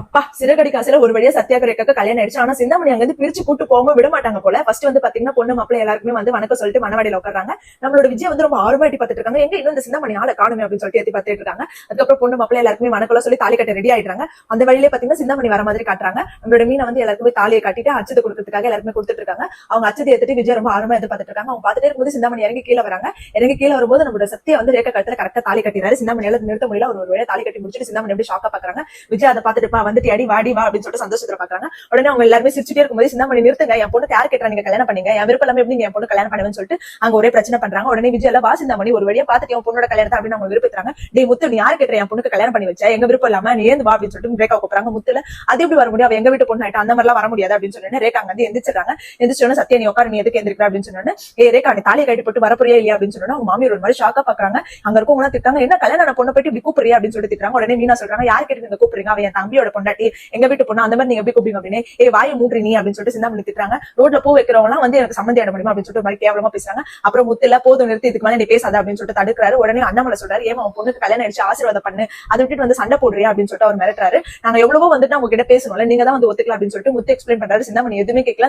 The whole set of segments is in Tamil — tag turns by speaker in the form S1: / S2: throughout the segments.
S1: அப்பா சிறகடி காசுல ஒரு வழியா சத்தியாகிரக கல்யாணம் ஆயிடுச்சு. ஆனா சிந்தாமணி அங்க இருந்து பிரிச்சு கூட்டு போக விட மாட்டாங்க போல. ஃபர்ஸ்ட் வந்து பாத்தீங்கன்னா பொண்ணு மாப்பிள்ளை எல்லாருக்குமே வந்து வணக்கம் சொல்லிட்டு மனவாடியில உட்காராங்க. நம்மளோட விஜய் வந்து ரொம்ப ஆர்வமா எட்டி பாத்துட்டு இருக்காங்க. எங்க இன்னும் இந்த சிந்தாமணி ஆளை காணுமே அப்படின்னு சொல்லிட்டு எத்தி பாத்துட்டு இருக்காங்க. அதுக்கப்புறம் பொண்ணு மாப்பிள்ளை எல்லாருக்குமே வணக்கம் சொல்லி தாலி கட்ட ரெடி ஆயிடுறாங்க. அந்த வழியிலே பாத்தீங்கன்னா சிந்தாமணி வர மாதிரி காட்டுறாங்க. நம்மளோட மீனை வந்து எல்லாருக்குமே தாலியை கட்டிட்டு அச்சத்தை கொடுக்கறதுக்காக எல்லாருமே கொடுத்துட்டு இருக்காங்க. அவங்க அச்சத்தை எடுத்துட்டு விஜய் ரொம்ப ஆர்வமா எதிர்த்து பாத்துட்டு இருக்காங்க. அவங்க பாத்துட்டே இருக்கும்போது சிந்தாமணி இறங்கி கீழே வராங்க. இறங்கி கீழே வரும்போது நம்மளோட சத்திய வந்து ரேகா கழுத்துல கரெக்டா தாலி கட்டிடுறாரு. சிந்தாமணியால நிறுத்த முடியல. ஒரு வழியா தாலி கட்டி முடிச்சுட்டு சிந்தாமணி எப்படி ஷாக்கா பாக்குறாங்க. விஜய் அதை பாத்துட்டு வந்துட்டு அடி வாடி வா அப்படின்னு சொல்லிட்டு சந்தோஷத்துல பாக்குறாங்க. உடனே அவங்க எல்லாருமே சிரிச்சுட்டே இருக்கும்போது சிந்தாமணி நிறுத்துங்க, என் பொண்ணு யார் கேட்டா நீங்க கல்யாணம் பண்ணீங்க, என் விருப்பம் எப்படி நீங்க என் பொண்ணு கல்யாணம் பண்ணுவேன்னு சொல்லிட்டு அங்க ஒரே பிரச்சனை பண்றாங்க. உடனே விஜய் எல்லாம் வா சிந்தாமணி ஒரு வழியா பாத்துட்டு என் பொண்ணோட கல்யாணத்தை அப்படின்னு அவங்க விருப்பத்துறாங்க. டே முத்து நீ யார் கேட்ட என் பொண்ணுக்கு கல்யாணம் பண்ணி வச்சா, எங்க விருப்பம் இல்லாம நீ ஏந்து வா அப்படின்னு சொல்லிட்டு ரேகா கூப்பிடுறாங்க. முத்துல அது எப்படி வர முடியும், அவ எங்க வீட்டு பொண்ணு ஆயிட்டா, அந்த மாதிரி எல்லாம் வர முடியாது அப்படின்னு சொன்னேன். ரேகா அங்க வந்து எந்திரிச்சாங்க. எந்திரிச்சோன்னு சத்தியா நீ உட்கார, நீ எதுக்கு எந்திரிக்கிற அப்படின்னு சொன்னேன். ரேகா நீ தாலியை கட்டி போட்டு வரப்போறியா இல்லையா அப்படின்னு சொன்னா அவங்க மாமியார் ஒரு மாதிரி ஷாக்கா பாக்குறாங்க. அங்க இருக்கவங்க திட்டாங்க, என்ன கல்யாணம் பொண்ணை போயிட்டு இப்படி கூப்பிடுறியா அப்படின்னு சொல்லிட்டு திட்டாங்க. உடனே மீனா சொல்றாங்க, யார் கேட்டு நீங்க கூப்பிடுறீங்க, அவன் என் தம்பியோட பொண்டாட்டி, எங்க வீட்டு பொண்ணு, அந்த மாதிரி நீங்க எப்படி கூப்பிடுங்க அப்படின்னு. வாயை மூன்றி நீ அப்படின்னு சொல்லிட்டு சிந்தாமணி திட்டுறாங்க. ரோட்ல பூ வைக்கிறவங்க எல்லாம் வந்து எனக்கு சம்மந்தி ஆட முடியுமா அப்படின்னு சொல்லிட்டு மாதிரி கேவலமா பேசுறாங்க. அப்புறம் முத்துல போதும் நிறுத்தி, இதுக்கு மேல நீ பேசாத அப்படின்னு சொல்லிட்டு தடுக்கிறாரு. உடனே அண்ணாமலை சொல்றாரு, ஏன் அவன் பொண்ணுக்கு கல்யாணம் ஆயிடுச்சு ஆசீர்வாதம் பண்ணு, அதை விட்டுட்டு வந்து சண்டை போடுறியா அப்படின்னு சொல்லிட்டு அவர் மிரட்டுறாரு. நாங்க எவ்வளவோ வந்துட்டு அவங்க கிட்ட பேசணும்ல, நீங்க தான் வந்து ஒத்துக்கலாம் அப்படின்னு சொல்லிட்டு முத்து எக்ஸ்பிளைன் பண்றாரு. சிந்தாமணி எதுவுமே கேட்கல.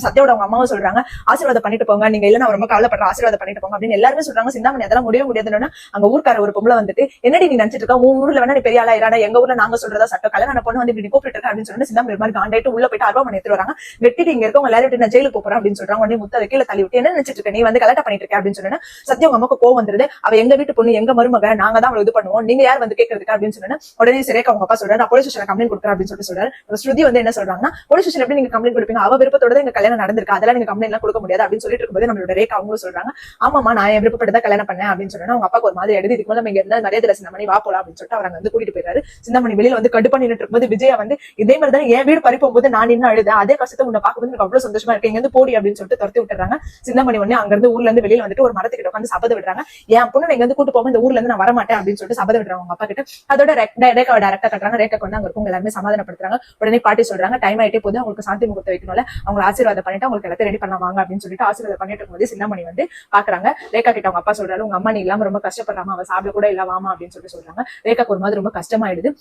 S1: சத்யாவோட அவங்க அம்மாவும் சொல்றாங்க, ஆசீர்வாதம் பண்ணிட்டு போங்க, நீங்க இல்ல நான் ரொம்ப கவலைப்படுற, ஆசீர்வாதம் பண்ணிட்டு போங்க அப்படின்னு எல்லாருமே சொல்றாங்க. சிந்தாமணி அதெல்லாம் முடியாதுன்னு அங்க ஊர்க்கார ஒரு பொம்பளை வந்துட்டு, என்னடி நீ நினைச்சிட்டு இருக்க, உன் ஊர்ல வேணா நீ பெரிய ஆளா இராடா, எங்க ஊர்ல நாங்க சொல்றதா சட்டம், கல்யாணம் பொண்ணு வந்து இப்படி கூப்பிட்டு இருக்க அப்படின்னு சொல்லிட்டு சிந்தாமணி மாதிரி காண்டாயிட்டு உள்ள போயிட்டு அருவா பண்ணி எடுத்துட்டு வராங்க. வெட்டிட்டு இங்க இருக்கவங்க எல்லாரும் நான் ஜெயிலுக்கு போறேன் அப்படின்னு சொல்றாங்க. உடனே முத்து அதை கீழே தள்ளி விட்டு, என்ன நினைச்சிட்டு இருக்க, நீ வந்து கல்யாணம் பண்ணிட்டு இருக்க அப்படின்னு சொன்னா சத்யா உங்க அம்மாக்கு கோவம் வந்துருது. அவ எங்க வீட்டு பொண்ணு, எங்க மருமக, நாங்க தான் அவளை இது பண்ணுவோம், நீங்க யார் வந்து கேட்கறதுக்கு அப்படின்னு சொன்னா உடனே சிரேகா அவங்க அப்பா சொல்றாரு, நான் போலீஸ் ஸ்டேஷன் கம்ப்ளைண்ட் கொடுக்குறேன் அப்படின்னு சொல்லிட்டு சொல்றாரு. ஸ்ருதி வந்து என்ன சொல்றாங்கன்னா, போலீஸ் ஸ்டேஷன் எப்படி நீங்க கம்ப்ளைண்ட் கொடுப்பீங்க, அவ விருப்பத்தோட எங்க கல்யாணம் நடந்திருக்கு, அதெல்லாம் நீங்க கம்ப்ளைண்ட் எல்லாம் கொடுக்க முடியாது அப்படின்னு சொல்லிட்டு இருக்கும்போது நம்மளோட ரேகா அவங்களும் சொல்றாங்க, ஆமாமா நான் என் விருப்பப்பட்டு கல்யாணம் பண்ணேன் அப்படின்னு சொன்னா அவங்க அப்பாக்கு ஒரு மாதிரி எடுத்து இதுக்கு மேல இங்க இருந்தா மரியாதை சிந்தாமணி வா போலாம் அப்படின்னு சொல்லிட்டு அவங்க வந்து கூட்டிட்டு போயிறாரு. சிந்தாமணி வெளியில வந்து கடுப்பா நின்னுட்டு இருக்கும்போது விஜயா வந்து இதே மாதிரி தான் என் வீடு பறி போகும்போது நான் நின்று அழுத, அதே கஷ்டத்தை உன்னை பார்க்கும்போது எனக்கு அவ்வளவு சந்தோஷமா இருக்கு, இங்க இருந்து போடி அப்படின்னு சொல்லிட்டு துரத்தி விட்டுறாங்க. சிந்தாமணி உடனே அங்க இருந்து ஊர்ல இருந்து வெளியில வந்துட்டு ஒரு மரத்துக்கிட்ட உட்காந்து சபதம் விடுறாங்க, என் பொண்ணு எங்க இருந்து கூட்டு போகும், இந்த ஊர்ல இருந்து நான் வரமாட்டேன் அப்படின்னு சொல்லிட்டு சபதம் விடுறாங்க அவங்க அப்பா கிட்ட. அதோட ரேகாவை டைரக்டா கட்டுறாங்க. ரேகா கொண்டு அங்க இருக்கும் எல்லாருமே சமாதானப்படுத்துறாங்க. உடனே பாட்டி சொல்றாங்க, டைம் ஆயிட்டே போது, அவங்களுக்கு சாந்தி முகூர்த்தம் வைக்கணும்ல, அவங்க ஆசீர்வாதம் பண்ணிட்டு அவங்களுக்கு எல்லாத்தையும் ரெடி பண்ணலாம் வாங்க அப்படின்னு சொல்லிட்டு ஆசீர்வாதம் பண்ணிட்டு இருக்கும்போது சிந்தாமணி வந்து பாக்குறாங்க. ரேகா கிட்ட அவங்க அப்பா சொல்றாரு, உங்க அம்மா நீ இல்லாம ரொம்ப கஷ்டப்படுறாமா, அவ சாப்பிட கூட இல்ல வாமா அப்படின்னு சொல்லிட்டு சொல்றாங்க. ரேகாக்கு ஒரு மாதிரி ரொம்ப கஷ்டமாயிடுது.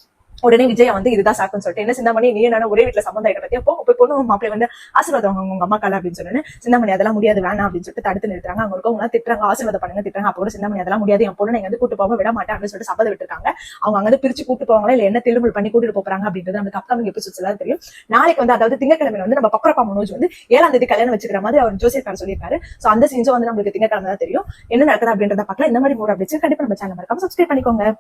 S1: உடனே விஜய் வந்து இதுதான் சாக்குன்னு சொல்லிட்டு, என்ன சிந்தாமணி நீ என்ன ஒரே வீட்டுல சம்பந்தம் ஆயிட்ட பத்தியா, போய் பொண்ணு மாப்பிள்ளை வந்து ஆசீர்வாதம் உங்க அம்மா கால அப்படின்னு சொன்னேன். சிந்தாமணி அதெல்லாம் முடியாது வேணாம் அப்படின்னு சொல்லிட்டு தடுத்து நிறுத்துறாங்க. அங்க இருக்கவங்க திட்டுறாங்க, ஆசீர்வாதம் பண்ணுங்க திட்டுறாங்க. அப்போ கூட சிந்தாமணி அதெல்லாம் முடியாது, என் பொண்ணு வந்து கூட்டு போக விட மாட்டேன் அப்படின்னு சொல்லிட்டு சபதம் விட்டுருக்காங்க. அவங்க அங்க வந்து பிரிச்சு கூட்டு போவாங்களா இல்ல என்ன திருமல் பண்ணி கூட்டிட்டு போறாங்க அப்படின்றது நமக்கு அப்கமிங் எபிசோட்ஸ் எல்லாம் தெரியும். நாளைக்கு வந்து அதாவது திங்கட்கிழமை வந்து நம்ம பக்கரப்பா மனோஜ் வந்து 7ஆம் தேதி கல்யாணம் வச்சுக்கிற மாதிரி அவர் ஜோசியக்காரர் சொல்லியிருக்காரு. சோ அந்த சீன்ஸும் வந்து நம்மளுக்கு திங்கட்கிழமை தான் தெரியும். என்ன நடக்குது அப்படின்றத பார்க்கலாம். இந்த மாதிரி மூட அப்படி கண்டிப்பா நம்ம சேனல் மறக்காம சப்ஸ்கிரைப் பண்ணிக்கோங்க.